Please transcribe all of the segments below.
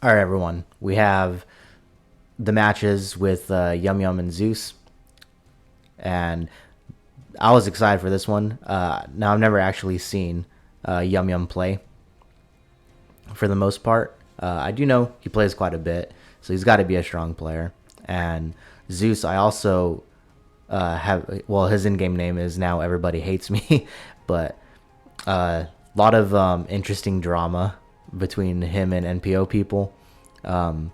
All right, everyone. We have the matches with YumYum and Zeus, and I was excited for this one. Now I've never actually seen YumYum play for the most part. I do know he plays quite a bit, so he's got to be a strong player. And Zeus, I also have. Well, his in-game name is now Everybody Hates Me, but a lot of interesting drama between him and NPO people. Um,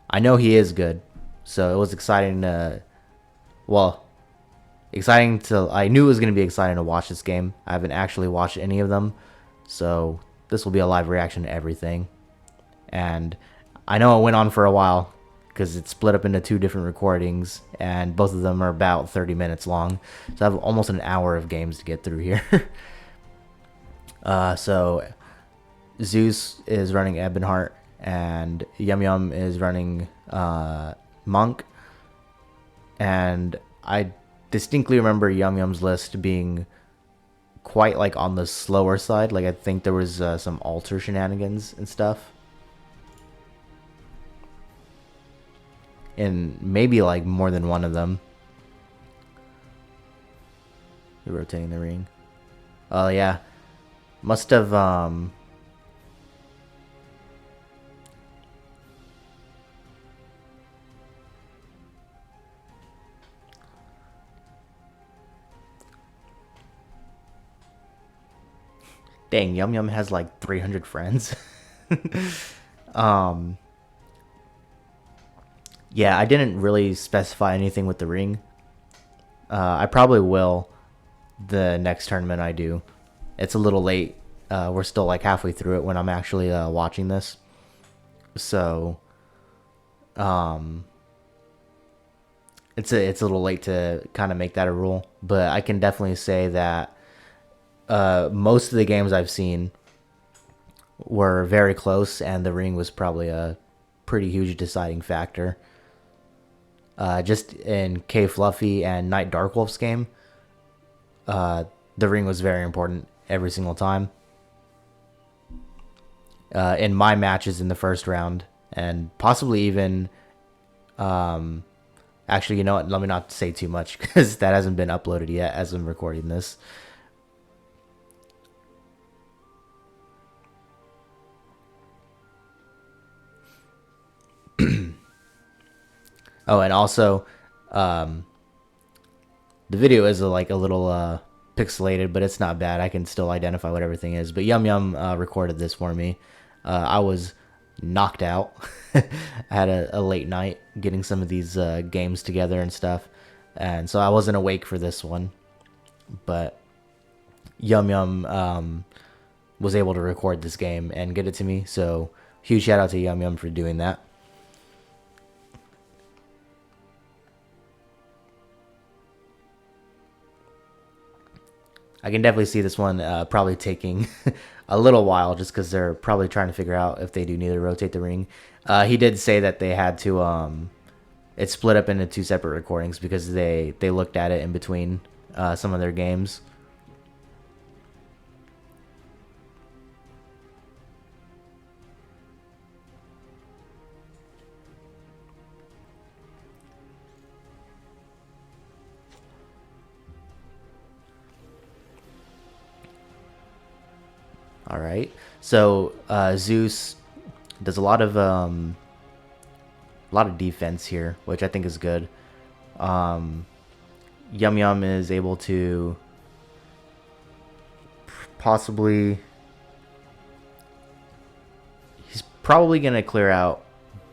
I know he is good, so it was exciting to, well, exciting to, I knew it was going to be exciting to watch this game. I haven't actually watched any of them, so this will be a live reaction to everything. And I know it went on for a while because it's split up into two different recordings, and both of them are about 30 minutes long, so I have almost an hour of games to get through here. So Zeus is running Ebonheart, and YumYum is running Monk. And I distinctly remember YumYum's list being quite like on the slower side. Like I think there was some altar shenanigans and stuff, and maybe like more than one of them. You're rotating the ring. Oh yeah, must have dang, YumYum has like 300 friends. um, yeah, I didn't really specify anything with the ring. I probably will the next tournament I do. It's a little late. We're still like halfway through it when I'm actually watching this. So, um, it's a little late to kind of make that a rule. But I can definitely say that most of the games I've seen were very close, and the ring was probably a pretty huge deciding factor. Just in K Fluffy and Night Darkwolf's game, the ring was very important every single time. In my matches in the first round, and possibly even, actually, you know what? Let me not say too much because that hasn't been uploaded yet as I'm recording this. Oh, and also, um, the video is like a little pixelated, but it's not bad. I can still identify what everything is. But YumYum recorded this for me. I was knocked out. I had a late night getting some of these games together and stuff, and so I wasn't awake for this one. But YumYum was able to record this game and get it to me. So huge shout out to YumYum for doing that. I can definitely see this one probably taking a little while just because they're probably trying to figure out if they do need to rotate the ring. He did say that they had to. It's split up into two separate recordings because they looked at it in between some of their games. All right. So Zeus does a lot of defense here, which I think is good. Um, YumYum is able to possibly. He's probably gonna clear out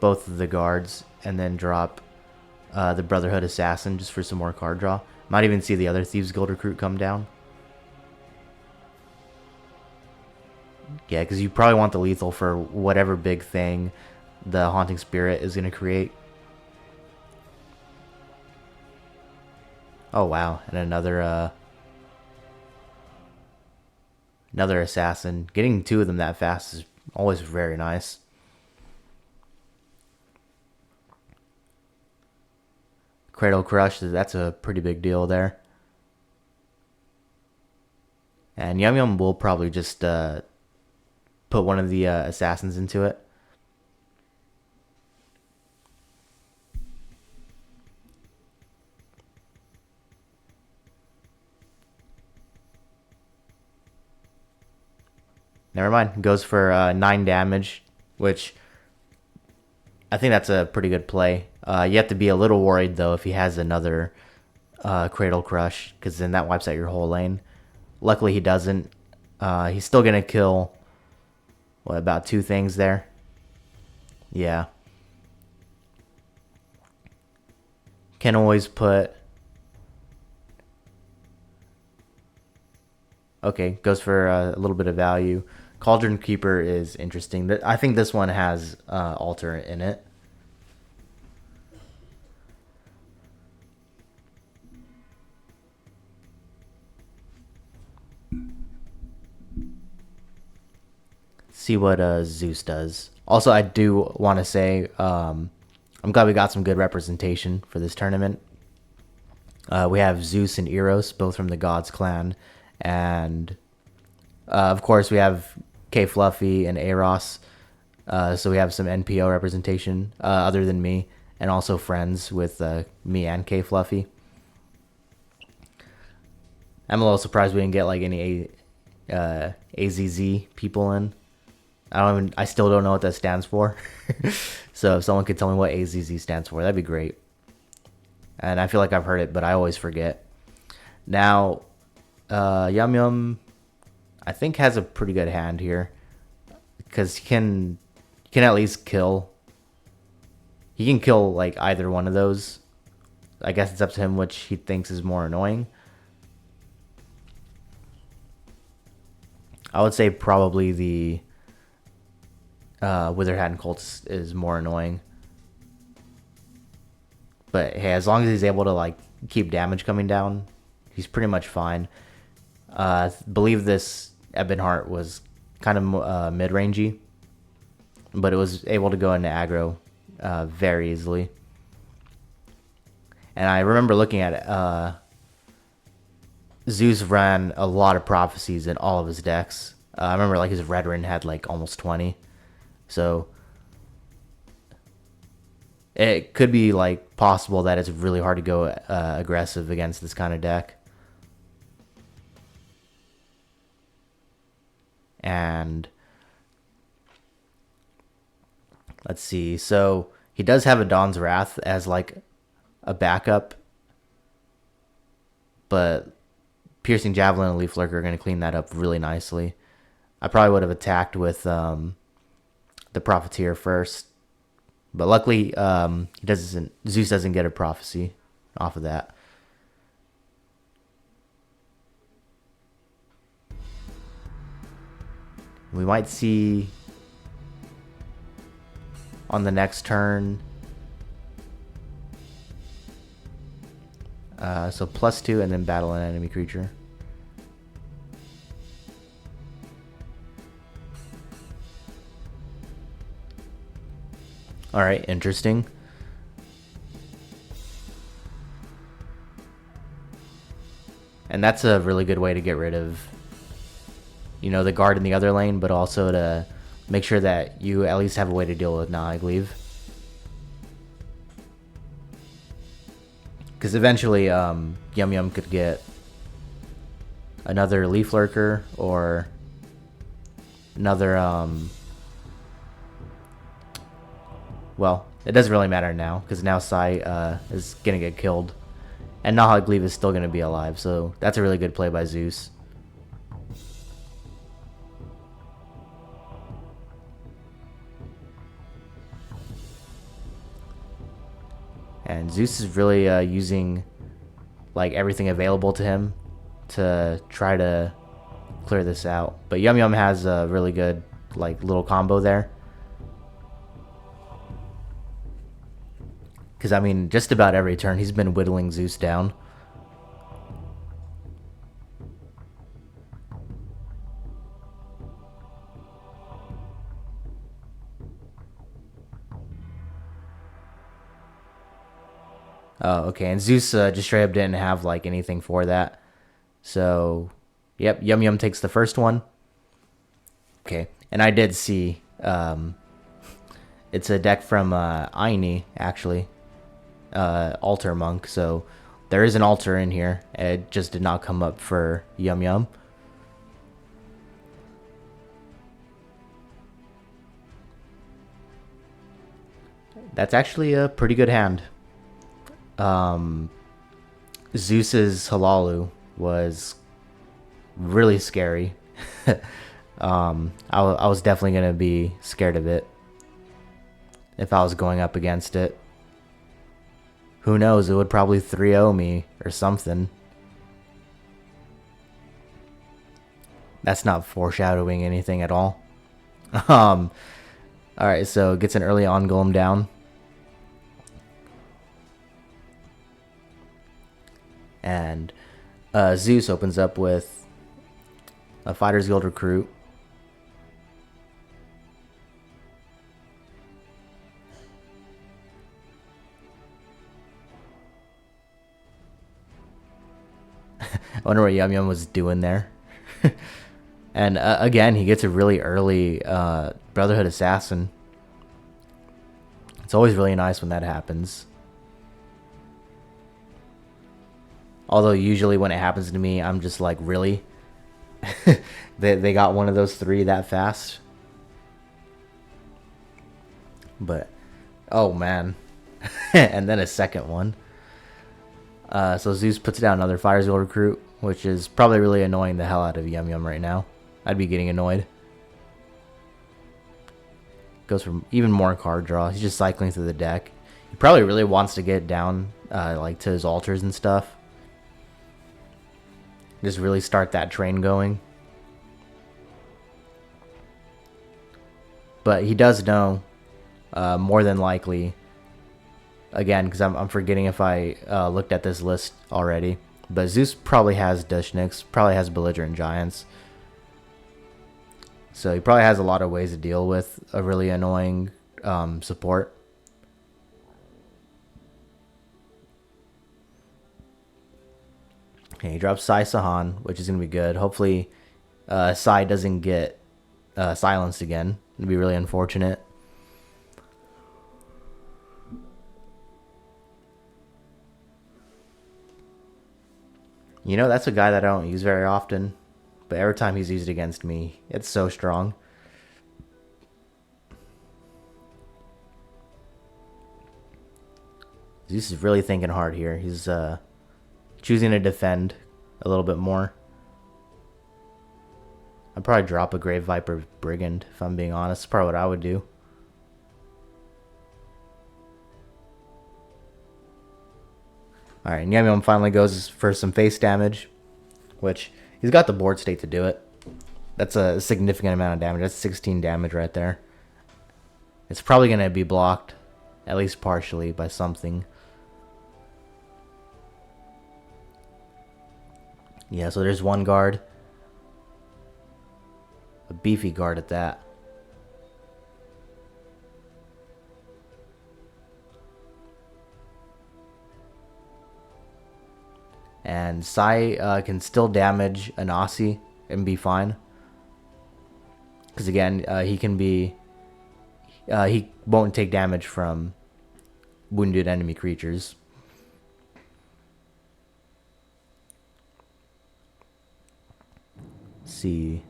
both of the guards and then drop the Brotherhood Assassin just for some more card draw. Might even see the other Thieves Guild recruit come down. Yeah, because you probably want the lethal for whatever big thing the Haunting Spirit is going to create. Oh, wow. And another assassin. Getting two of them that fast is always very nice. Cradle Crush, that's a pretty big deal there. And YumYum will probably just put one of the assassins into it. Never mind. Goes for 9 damage, which I think that's a pretty good play. You have to be a little worried, though, if he has another Cradle Crush, because then that wipes out your whole lane. Luckily, he doesn't. He's still going to kill, what, about 2 things there? Yeah. Can always put... Okay, goes for a little bit of value. Cauldron Keeper is interesting. I think this one has Alter in it. See what Zeus does. Also, I do want to say I'm glad we got some good representation for this tournament. We have Zeus and Eros, both from the Gods clan, and of course we have K Fluffy and Eros. So we have some NPO representation other than me, and also friends with me and K Fluffy. I'm a little surprised we didn't get like any AZZ people in. I still don't know what that stands for. So if someone could tell me what AZZ stands for, that'd be great. And I feel like I've heard it, but I always forget. Now, YumYum, I think, has a pretty good hand here, because he can at least kill. He can kill like either one of those. I guess it's up to him which he thinks is more annoying. I would say probably the Withered Hat and Colts is more annoying. But hey, as long as he's able to like keep damage coming down, he's pretty much fine. I believe this Ebonheart was kind of mid-rangey, but it was able to go into aggro very easily. And I remember looking at it, Zeus ran a lot of prophecies in all of his decks. I remember like his Red Rin had like almost 20. So it could be like possible that it's really hard to go aggressive against this kind of deck. And let's see. So he does have a Dawn's Wrath as like a backup, but Piercing Javelin and Leaf Lurker are going to clean that up really nicely. I probably would have attacked with the Profiteer first, but luckily Zeus doesn't get a prophecy off of that. We might see on the next turn. So +2 and then battle an enemy creature. Alright, interesting. And that's a really good way to get rid of, the guard in the other lane, but also to make sure that you at least have a way to deal with Naagleave. Because eventually, YumYum could get another Leaf Lurker or another, well, it doesn't really matter now, because now Sai is going to get killed. And Naagleave is still going to be alive, so that's a really good play by Zeus. And Zeus is really using like everything available to him to try to clear this out. But YumYum has a really good like little combo there. Because I mean, just about every turn he's been whittling Zeus down. Oh, okay, and Zeus just straight up didn't have like anything for that. So, yep, YumYum takes the first one. Okay, and I did see it's a deck from Aini, actually. Altar Monk, so there is an altar in here. It just did not come up for YumYum. That's actually a pretty good hand. Um, Zeus's Halalu was really scary. I was definitely going to be scared of it if I was going up against it. Who knows, it would probably 3-0 me or something. That's not foreshadowing anything at all. Alright, so gets an early on golem down. And Zeus opens up with a Fighters Guild recruit. I wonder what YumYum was doing there. And again, he gets a really early Brotherhood Assassin. It's always really nice when that happens. Although usually when it happens to me, I'm just like, really? they got one of those three that fast? But, oh man. And then a second one. So Zeus puts down another Fighters Guild recruit, which is probably really annoying the hell out of YumYum right now. I'd be getting annoyed. Goes for even more card draw. He's just cycling through the deck. He probably really wants to get down like to his altars and stuff. Just really start that train going. But he does know, more than likely, again, because I'm forgetting if I looked at this list already, but Zeus probably has Dushniks, probably has Belligerent Giants. So he probably has a lot of ways to deal with a really annoying support. Okay, he drops Sai Sahan, which is going to be good. Hopefully Sai doesn't get silenced again. It'd be really unfortunate. You know, that's a guy that I don't use very often. But every time he's used against me, it's so strong. Zeus is really thinking hard here. He's choosing to defend a little bit more. I'd probably drop a Grave Viper Brigand, if I'm being honest. That's probably what I would do. Alright, YumYum finally goes for some face damage, which he's got the board state to do it. That's a significant amount of damage. That's 16 damage right there. It's probably going to be blocked, at least partially, by something. Yeah, so there's one guard. A beefy guard at that. And Sai can still damage an Aussie and be fine. Because again, he can be... he won't take damage from wounded enemy creatures. Let's see.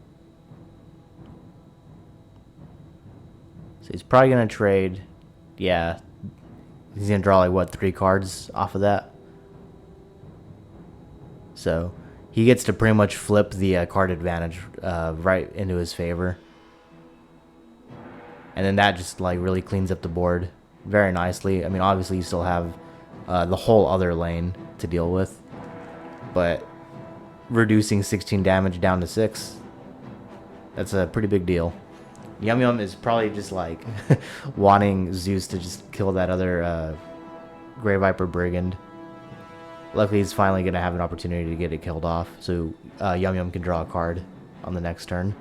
So he's probably going to trade... Yeah. He's going to draw like, what, 3 cards off of that? So he gets to pretty much flip the card advantage right into his favor. And then that just like really cleans up the board very nicely. I mean, obviously you still have the whole other lane to deal with. But reducing 16 damage down to 6, that's a pretty big deal. YumYum is probably just like wanting Zeus to just kill that other Grey Viper Brigand. Luckily, he's finally going to have an opportunity to get it killed off, so YumYum can draw a card on the next turn.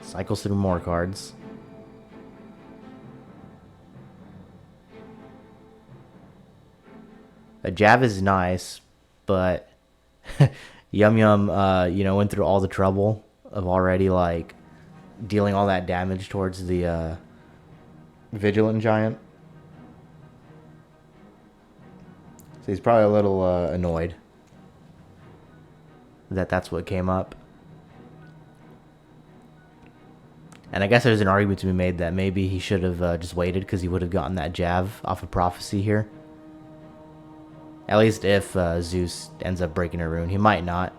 Cycles through more cards. A Jav is nice, but YumYum, you know, went through all the trouble of already, like, dealing all that damage towards the Vigilant Giant. So he's probably a little annoyed that that's what came up. And I guess there's an argument to be made that maybe he should have just waited because he would have gotten that jab off of Prophecy here. At least if Zeus ends up breaking a rune. He might not.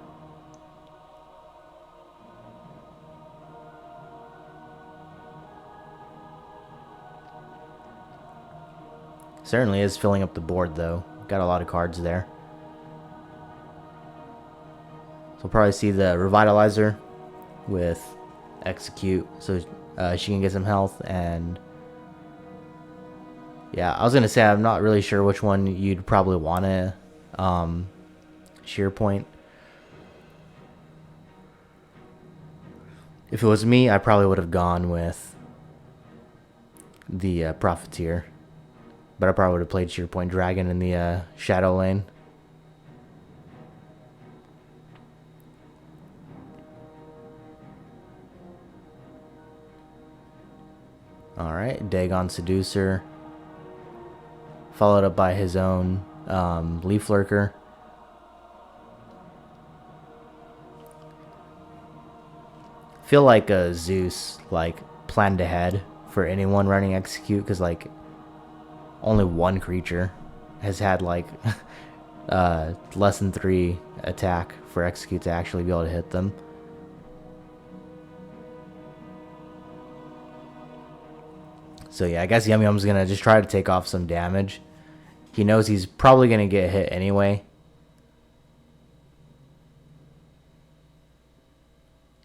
Certainly is filling up the board, though. Got a lot of cards there. So we'll probably see the Revitalizer with Execute, so she can get some health. And yeah, I was gonna say I'm not really sure which one you'd probably want to shear point. If it was me, I probably would have gone with the Profiteer, but I probably would have played shear point Dragon in the Shadow lane. Alright, Dagon Seducer. Followed up by his own Leaf Lurker. Feel like Zeus planned ahead for anyone running Execute, because only one creature has had less than 3 attack for Execute to actually be able to hit them. So yeah, I guess YumYum's gonna just try to take off some damage. He knows he's probably gonna get hit anyway.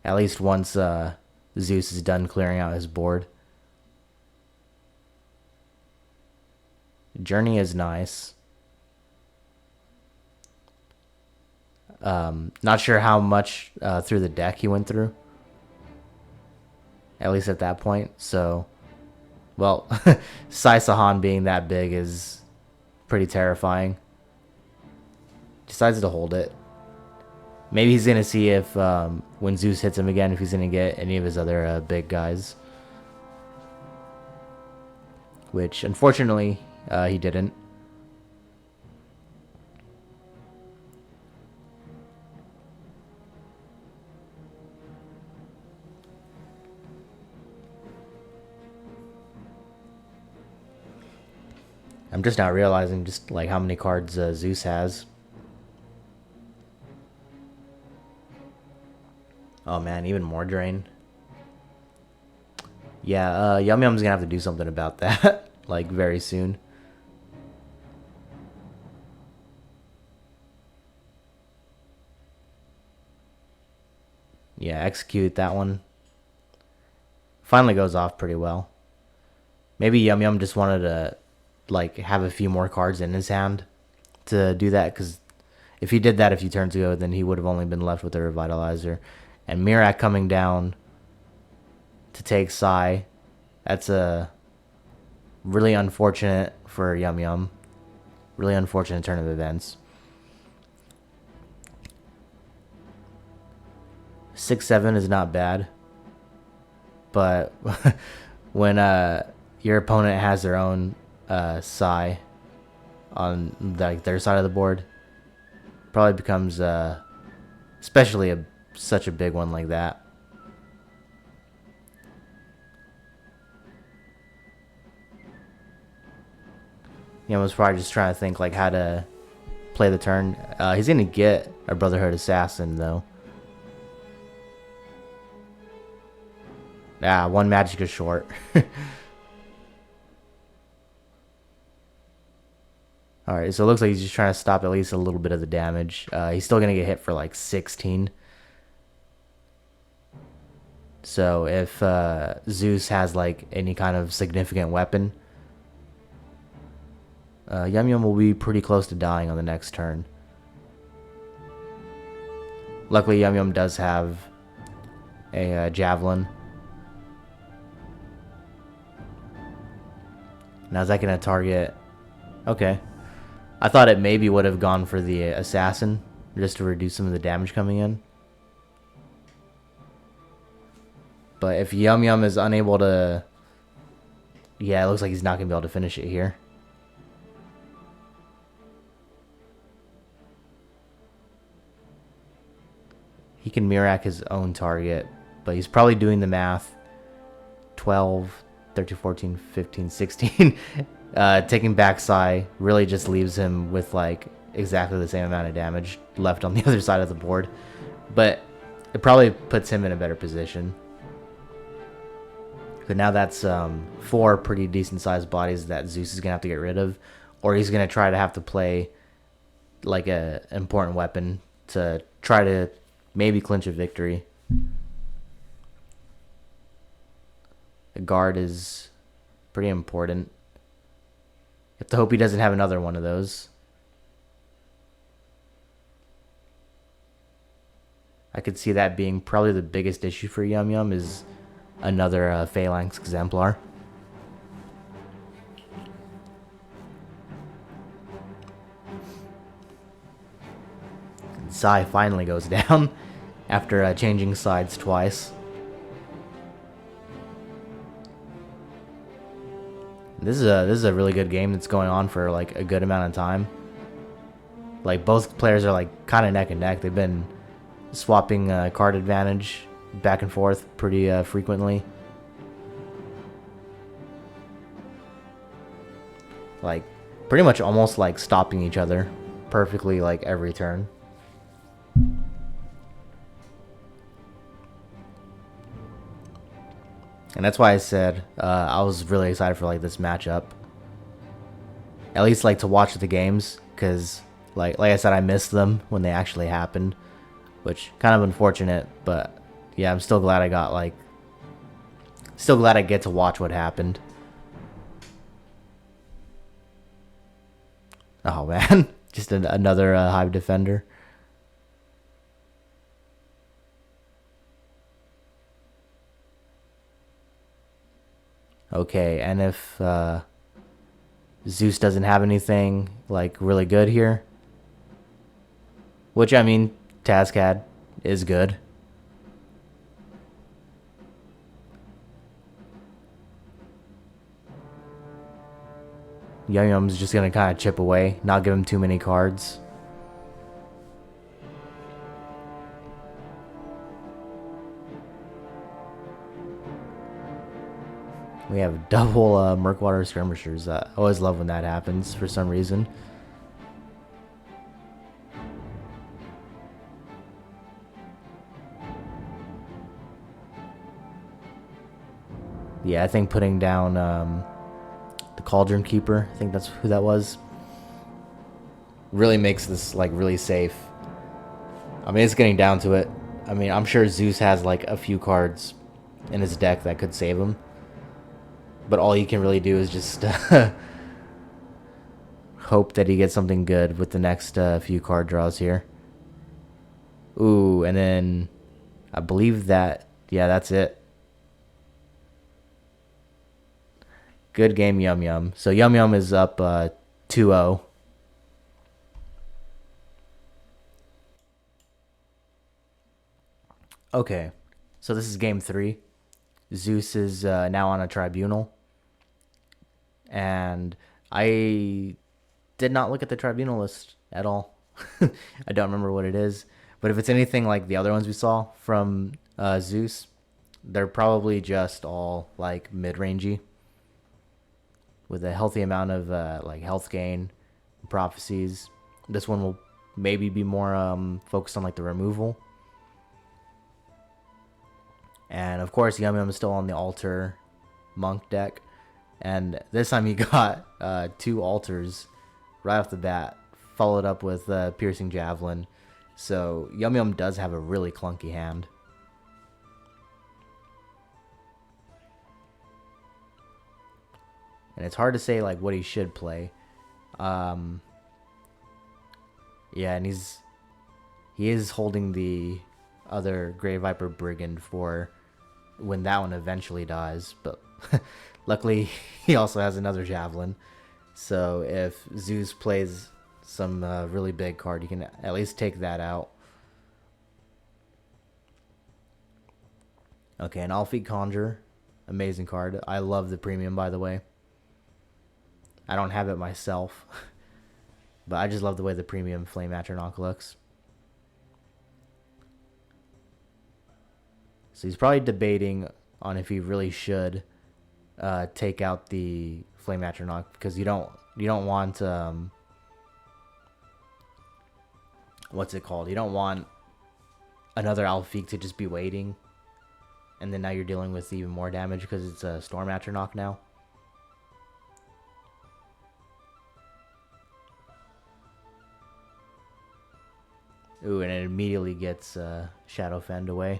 At least once Zeus is done clearing out his board. Journey is nice. Not sure how much through the deck he went through. At least at that point. So, well, Sai Sahan being that big is pretty terrifying. Decides to hold it. Maybe he's going to see if, when Zeus hits him again, if he's going to get any of his other big guys. Which, unfortunately, he didn't. I'm just now realizing just how many cards Zeus has. Oh man, even more drain. Yeah, YumYum's gonna have to do something about that, very soon. Yeah, Execute that one. Finally goes off pretty well. Maybe YumYum just wanted to have a few more cards in his hand to do that, because if he did that a few turns ago, then he would have only been left with the Revitalizer. And Mirak coming down to take Sai. That's a really unfortunate for YumYum. Really unfortunate turn of events. 6-7 is not bad, but when your opponent has their own Sai on their side of the board, probably becomes especially such a big one like that. I was probably just trying to think how to play the turn. He's gonna get a Brotherhood Assassin though. Yeah, one magic is short. Alright, so it looks like he's just trying to stop at least a little bit of the damage. He's still going to get hit for 16. So if Zeus has any kind of significant weapon, YumYum will be pretty close to dying on the next turn. Luckily YumYum does have a Javelin. Now is that going to target... Okay. I thought it maybe would have gone for the Assassin, just to reduce some of the damage coming in. But if YumYum is unable to... Yeah, it looks like he's not going to be able to finish it here. He can Mirak his own target, but he's probably doing the math 12, 13, 14, 15, 16. Taking back Sai really just leaves him with like exactly the same amount of damage left on the other side of the board. But it probably puts him in a better position. But now that's 4 pretty decent sized bodies that Zeus is going to have to get rid of. Or he's going to try to have to play like a important weapon to try to maybe clinch a victory. The guard is pretty important. You have to hope he doesn't have another one of those. I could see that being probably the biggest issue for YumYum is another Phalanx Exemplar. Sai finally goes down after changing sides twice. This is a really good game that's going on for like a good amount of time. Like both players are like kind of neck and neck. They've been swapping card advantage back and forth pretty frequently. Like pretty much almost like stopping each other perfectly like every turn. And that's why I said I was really excited for like this matchup. At least like to watch the games, because like I said, I missed them when they actually happened, which kind of unfortunate. But yeah, I'm still glad I got still glad I get to watch what happened. Oh man, just another Hive Defender. Okay, and if Zeus doesn't have anything like really good here, which I mean, Tazcad is good. YumYum's just gonna kind of chip away, not give him too many cards. We have double Murkwater Skirmishers. I always love when that happens for some reason. Yeah, I think putting down the Cauldron Keeper, I think that's who that was, really makes this like really safe. I mean, it's getting down to it. I mean, I'm sure Zeus has like a few cards in his deck that could save him. But all you can really do is just hope that he gets something good with the next few card draws here. Ooh, and then I believe that, yeah, that's it. Good game, YumYum. So YumYum is up 2-0. Okay, so this is game 3. Zeus is now on a tribunal. And I did not look at the tribunal list at all. I don't remember what it is. But if it's anything like the other ones we saw from Zeus, they're probably just all like mid-rangey, with a healthy amount of like health gain, prophecies. This one will maybe be more focused on like the removal. And of course, YumYum is still on the altar monk deck. And this time he got 2 altars right off the bat, followed up with Piercing Javelin. So YumYum does have a really clunky hand. And it's hard to say like what he should play. Yeah, and he is holding the other Grey Viper Brigand for when that one eventually dies, but luckily he also has another Javelin, so if Zeus plays some really big card, you can at least take that out. Okay, an Alfie Conjure, amazing card. I love the premium, by the way. I don't have it myself, but I just love the way the premium Flame Atronach looks. So he's probably debating on if he really should take out the Flame Atronach, because you don't want what's it called? You don't want another Alfiq to just be waiting, and then now you're dealing with even more damage because it's a Storm Atronach now. Ooh, and it immediately gets Shadow Fend away.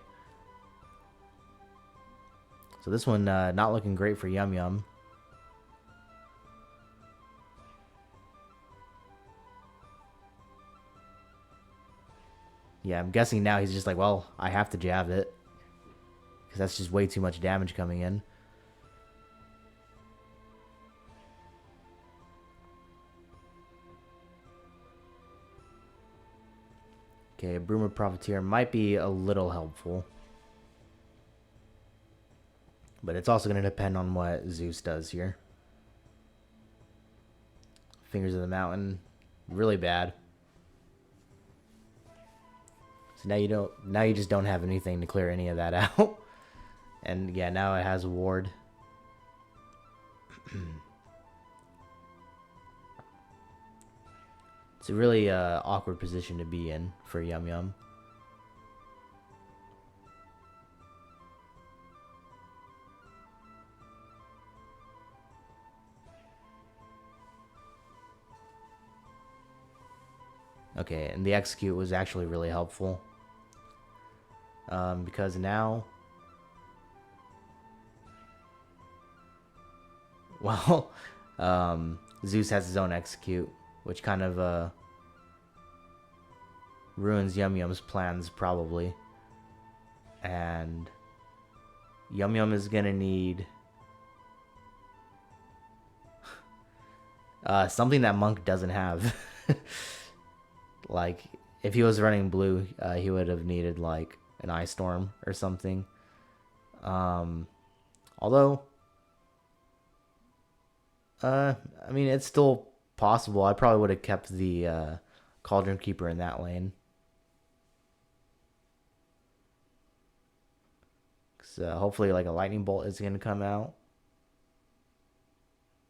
So this one not looking great for YumYum. Yeah, I'm guessing now he's just like, well, I have to jab it, because that's just way too much damage coming in. Okay, a Broomer Profiteer might be a little helpful, but it's also going to depend on what Zeus does here. Fingers of the Mountain, really bad. So now you just don't have anything to clear any of that out. And yeah, now it has a ward. It's a really awkward position to be in for YumYum. Okay, and the execute was actually really helpful. Because now... Well, Zeus has his own execute, which kind of ruins YumYum's plans, probably. And YumYum is gonna need something that Monk doesn't have. Like, if he was running blue, he would have needed like an Ice Storm or something. Although, I mean, it's still possible. I probably would have kept the Cauldron Keeper in that lane. So hopefully like a Lightning Bolt is going to come out.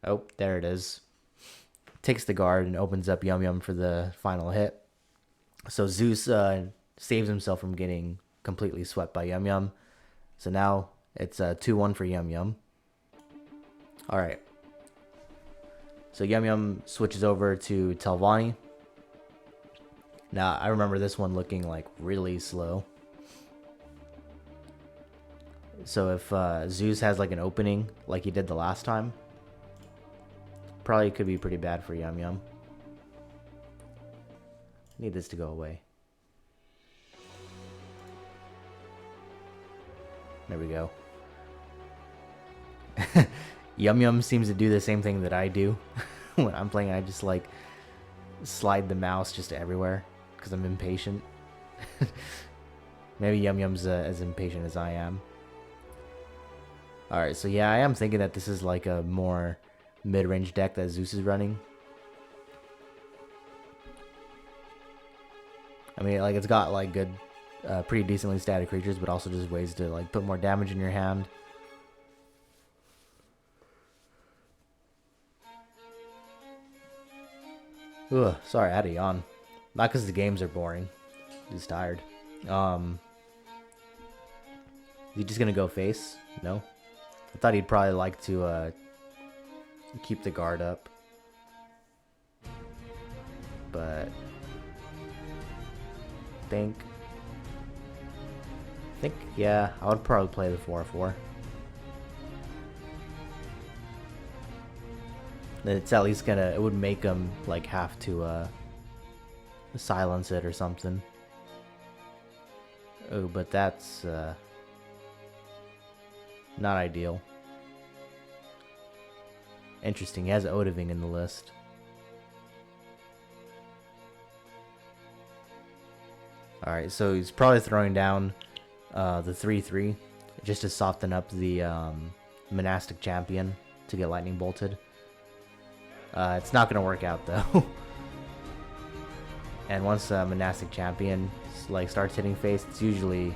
Oh, there it is. Takes the guard and opens up YumYum for the final hit. So Zeus saves himself from getting completely swept by YumYum. So now it's 2-1 for YumYum. Alright. So YumYum switches over to Telvanni. Now, I remember this one looking like really slow. So if Zeus has like an opening like he did the last time, probably could be pretty bad for YumYum. Need this to go away. There we go. YumYum seems to do the same thing that I do when I'm playing. I just like slide the mouse just everywhere because I'm impatient. Maybe YumYum's as impatient as I am. Alright, so yeah, I am thinking that this is like a more mid-range deck that Zeus is running. I mean, like, it's got like good, pretty decently statted creatures, but also just ways to like put more damage in your hand. Ugh, sorry, I had a yawn. Not because the games are boring. Just tired. Is he just gonna go face? No? I thought he'd probably like to keep the guard up. But I think yeah, I would probably play the 4/4. It's at least gonna, it would make him like have to silence it or something. Oh, but that's not ideal. Interesting, he has Odiving in the list. Alright, so he's probably throwing down the 3/3 just to soften up the Monastic Champion to get Lightning Bolted. It's not going to work out though. And once Monastic Champion like starts hitting face, it's usually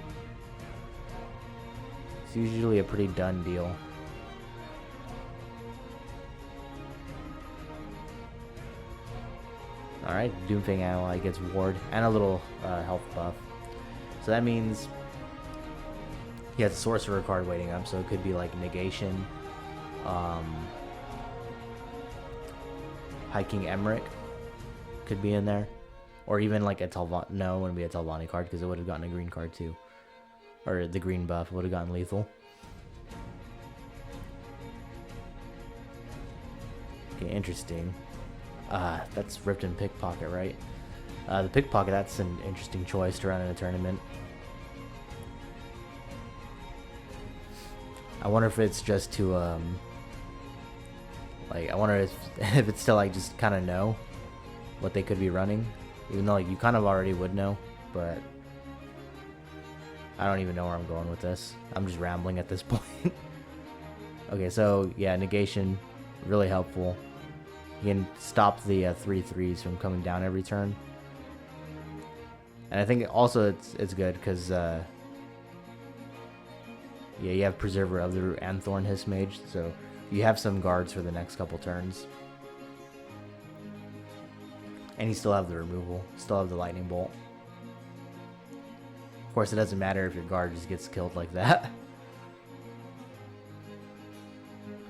It's usually a pretty done deal. Alright, Doomfang ally gets ward and a little health buff. So that means he has a sorcerer card waiting up, so it could be like negation. High King Emmerich could be in there. Or even like a Talvani. No, it wouldn't be a Talvani card because it would have gotten a green card too. Or the green buff would have gotten lethal. Okay, interesting. That's Ripped and Pickpocket, right? The Pickpocket, that's an interesting choice to run in a tournament. I wonder if it's just to, like, I wonder if it's to, like, just kind of know what they could be running. Even though, like, you kind of already would know, but I don't even know where I'm going with this. I'm just rambling at this point. Okay, so, yeah, negation, really helpful. You can stop the 3/3s from coming down every turn. And I think also it's good because, yeah, you have Preserver of the Root and Thorn Hiss Mage, so you have some guards for the next couple turns. And you still have the removal, still have the Lightning Bolt. Of course, it doesn't matter if your guard just gets killed like that.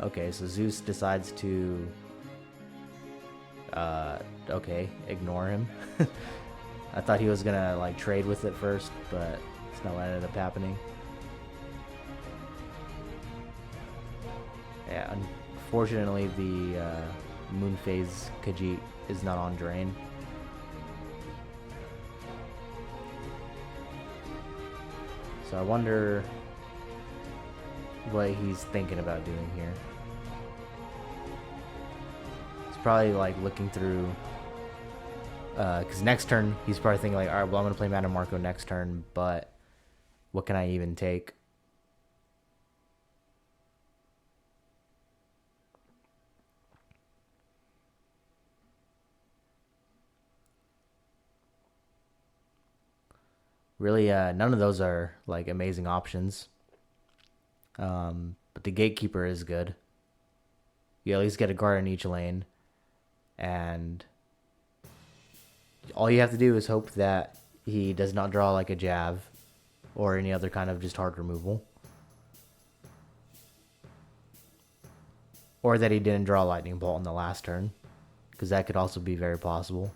Okay, so Zeus decides to, okay, ignore him. I thought he was gonna, like, trade with it first, but it's not what ended up happening. Yeah, unfortunately, the Moon Phase Khajiit is not on drain. So I wonder what he's thinking about doing here. He's probably like looking through, because next turn he's probably thinking like, all right, well, I'm gonna play Madame Marco next turn, but what can I even take? Really, none of those are like amazing options. But the Gatekeeper is good. You at least get a guard in each lane, and all you have to do is hope that he does not draw like a Jav or any other kind of just hard removal, or that he didn't draw Lightning Bolt in the last turn, because that could also be very possible.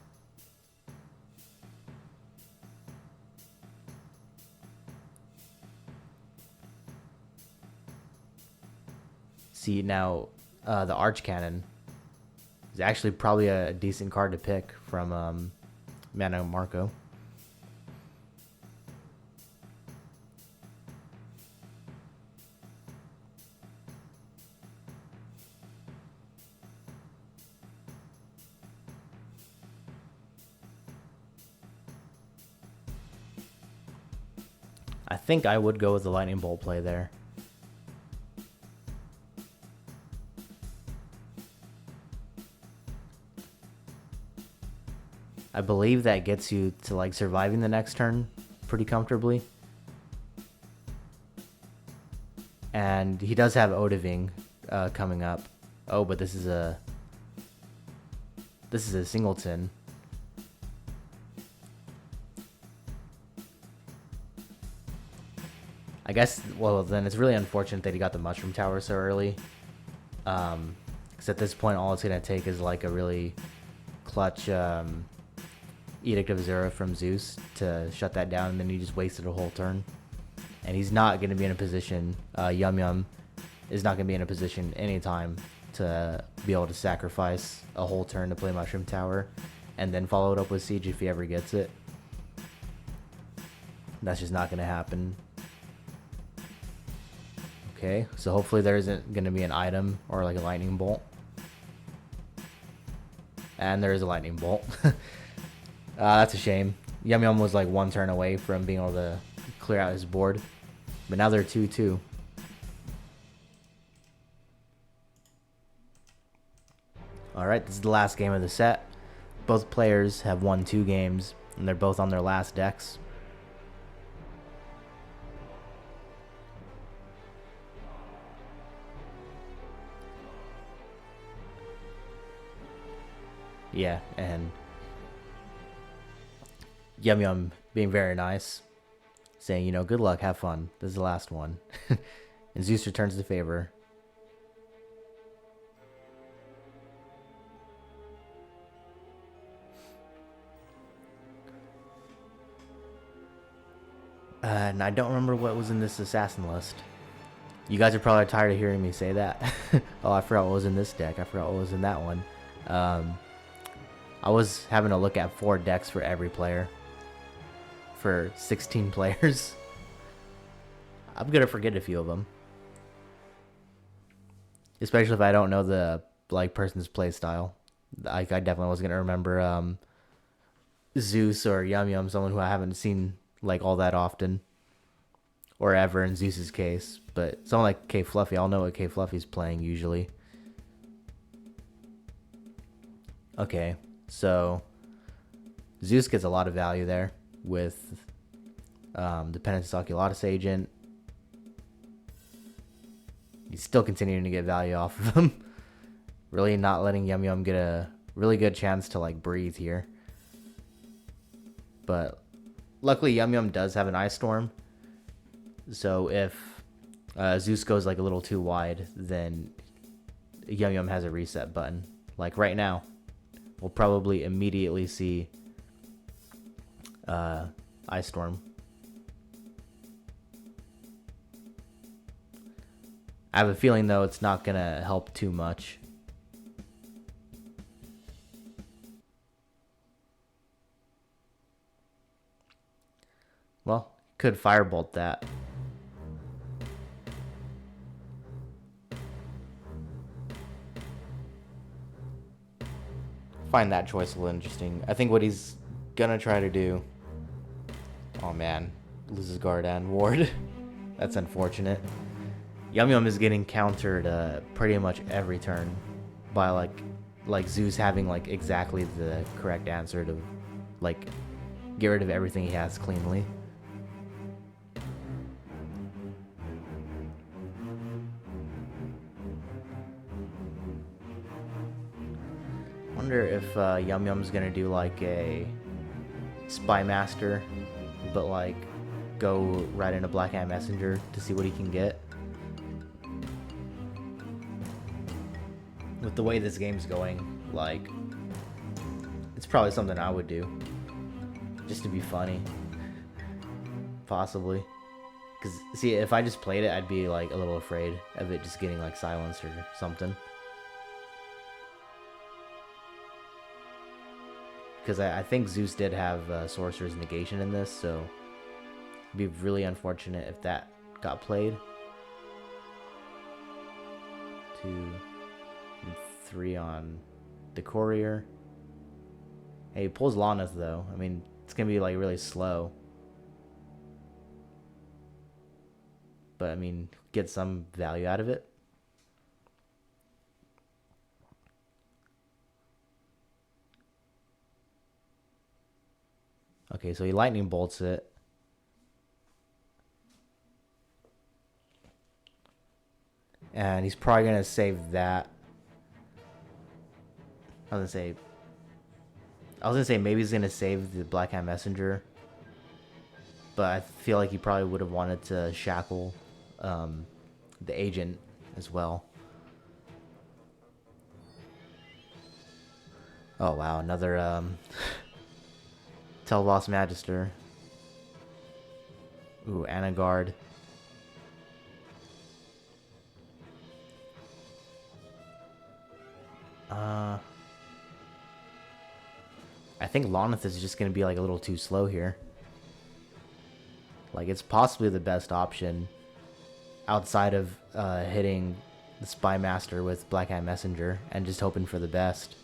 See, now the Arch Cannon is actually probably a decent card to pick from Madame Marco. I think I would go with the Lightning Bolt play there. I believe that gets you to like surviving the next turn pretty comfortably. And he does have Odiving coming up. Oh, but this is a singleton. I guess, well, then it's really unfortunate that he got the Mushroom Tower so early. Because at this point, all it's going to take is like a really clutch Edict of Azura from Zeus to shut that down, and then he just wasted a whole turn. And he's not going to be in a position, YumYum is not going to be in a position anytime to be able to sacrifice a whole turn to play Mushroom Tower and then follow it up with Siege if he ever gets it. That's just not going to happen. Okay, so hopefully there isn't going to be an item or like a Lightning Bolt. And there is a Lightning Bolt. That's a shame. YumYum was like one turn away from being able to clear out his board. But now they're 2-2. Alright, this is the last game of the set. Both players have won 2 games, and they're both on their last decks. Yeah, and YumYum being very nice, saying, good luck, have fun. This is the last one. And Zeus returns the favor. And I don't remember what was in this assassin list. You guys are probably tired of hearing me say that. Oh, I forgot what was in this deck. I forgot what was in that one. I was having to look at 4 decks for every player. For 16 players. I'm gonna forget a few of them. Especially if I don't know the person's play style. I definitely was gonna remember Zeus or YumYum, someone who I haven't seen all that often. Or ever in Zeus's case. But someone like K Fluffy, I'll know what K Fluffy's playing usually. Okay, so Zeus gets a lot of value there with the Penance Oculatus agent. He's still continuing to get value off of him. Really not letting YumYum get a really good chance to breathe here. But luckily YumYum does have an Ice Storm. So if Zeus goes a little too wide, then YumYum has a reset button. Like right now, we'll probably immediately see Ice Storm. I have a feeling though it's not gonna help too much. Well, could Firebolt that. Find that choice a little interesting. I think what he's gonna try to do... Oh man, loses guard and ward. That's unfortunate. YumYum is getting countered pretty much every turn by like Zeus having exactly the correct answer to get rid of everything he has cleanly. Wonder if YumYum's gonna do a Spy Master, but go right into Black Hat Messenger to see what he can get. With the way this game's going, it's probably something I would do. Just to be funny. Possibly. Because, see, if I just played it, I'd be, a little afraid of it just getting, silenced or something. Because I think Zeus did have Sorcerer's Negation in this, so it'd be really unfortunate if that got played. 2 and 3 on the Courier. Hey, he pulls Loneth though. I mean, it's gonna be really slow. But I mean, get some value out of it. Okay, so he lightning bolts it. And he's probably gonna save that. I was gonna say maybe he's gonna save the Black Hat Messenger. But I feel like he probably would have wanted to shackle the agent as well. Oh wow, another Telboss Magister. Ooh, Anagard. I think Loneth is just going to be a little too slow here. It's possibly the best option outside of hitting the Spy Master with Black Hat Messenger and just hoping for the best.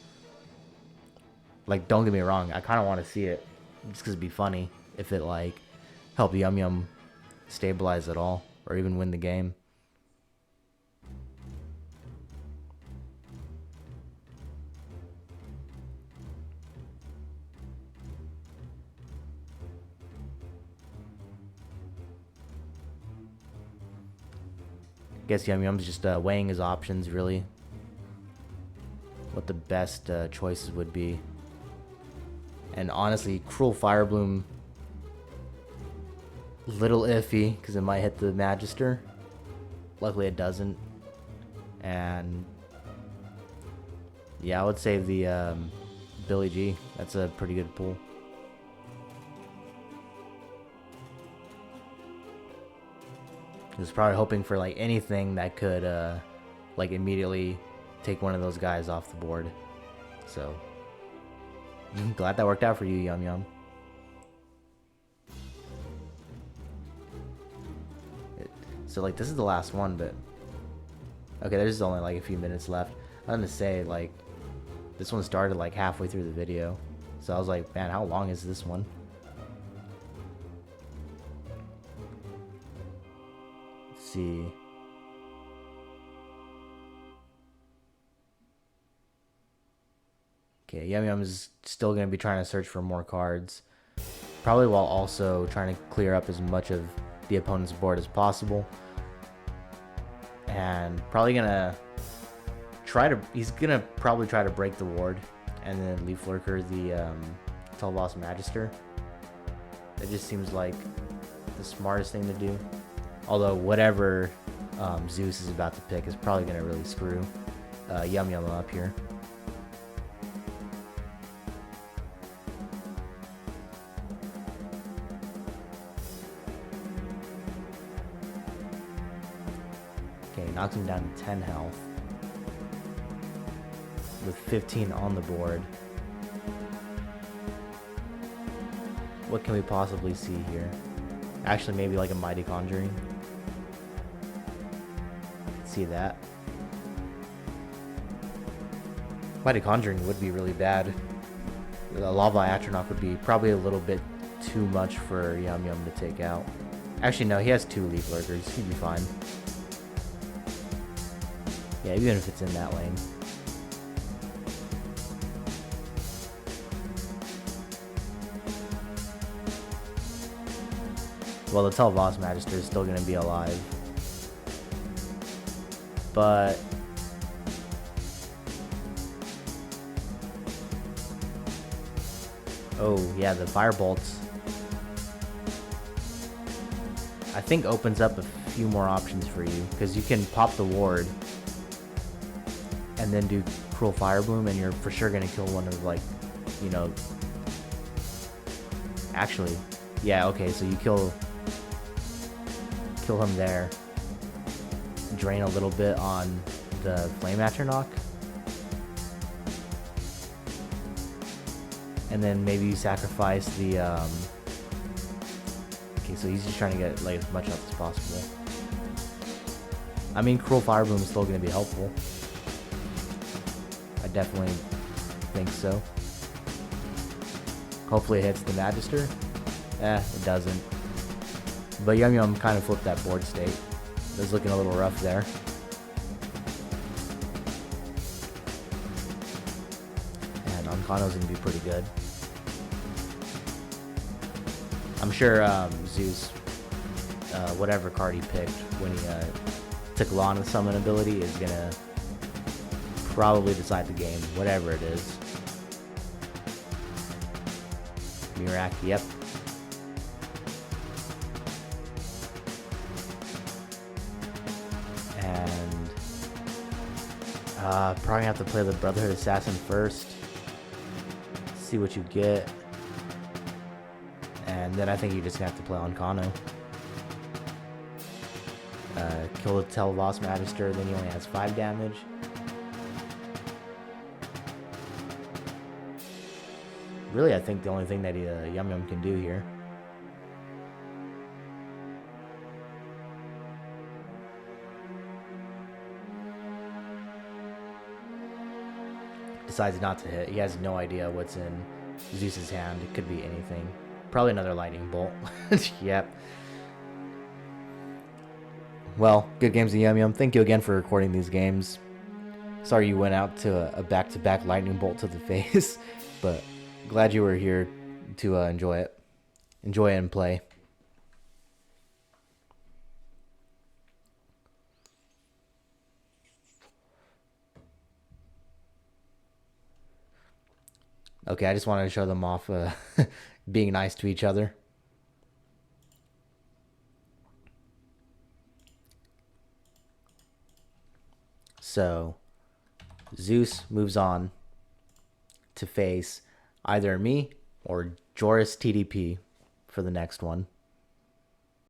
Don't get me wrong, I kind of want to see it just because it'd be funny if it helped YumYum stabilize at all or even win the game. Guess YumYum's just weighing his options, really. what the best choices would be. And honestly, Cruel Fire Bloom, little iffy because it might hit the Magister. Luckily it doesn't. And yeah, I would say the Billy G. That's a pretty good pull. I was probably hoping for like anything that could like immediately take one of those guys off the board. So I'm glad that worked out for you, Yum Yum. So like this is the last one, but okay, there's only like a few minutes left. I'm gonna say like this one started like halfway through the video, so I was like, man, how long is this one? Let's see. Okay, Yum Yum is still gonna be trying to search for more cards, probably while also trying to clear up as much of the opponent's board as possible. And probably gonna he's gonna probably try to break the ward and then Leaf Lurker the Telvoss Magister. That just seems like the smartest thing to do. Although whatever Zeus is about to pick is probably gonna really screw Yum Yum up here. Okay, knocks him down to 10 health. With 15 on the board. What can we possibly see here? Actually, maybe like a Mighty Conjuring. See that. Mighty Conjuring would be really bad. The Lava Atronach would be probably a little bit too much for Yum Yum to take out. Actually, no, he has 2 Leaf Lurkers. He'd be fine. Yeah, even if it's in that lane. Well, the Telvoss Magister is still going to be alive. But oh, yeah, the Firebolts I think opens up a few more options for you, because you can pop the ward and then do Cruel Fire Bloom, and you're for sure going to kill one of, like, you know... Actually, yeah, okay, so you kill him there. Drain a little bit on the Flame Atronach. And then maybe you sacrifice the, okay, so he's just trying to get, like, as much health as possible. I mean, Cruel Fire Bloom is still going to be helpful. I definitely think so. Hopefully it hits the Magister. It doesn't. But Yum Yum kind of flipped that board state. It was looking a little rough there. And Onkano's going to be pretty good. I'm sure Zeus, whatever card he picked when he took Lana Summon ability, is going to probably decide the game, whatever it is. Mirak, yep. And probably gonna have to play the Brotherhood Assassin first. See what you get. And then I think you just have to play Onkano. Kill the Telvoss Magister, then he only has 5 damage. Really, I think the only thing that Yum Yum can do here. Decides not to hit. He has no idea what's in Zeus's hand. It could be anything. Probably another lightning bolt. Yep. Well, good games of Yum Yum. Thank you again for recording these games. Sorry you went out to a back-to-back lightning bolt to the face, but glad you were here to enjoy it. Enjoy it and play. Okay, I just wanted to show them off being nice to each other. So Zeus moves on to face either me or Joris TDP for the next one.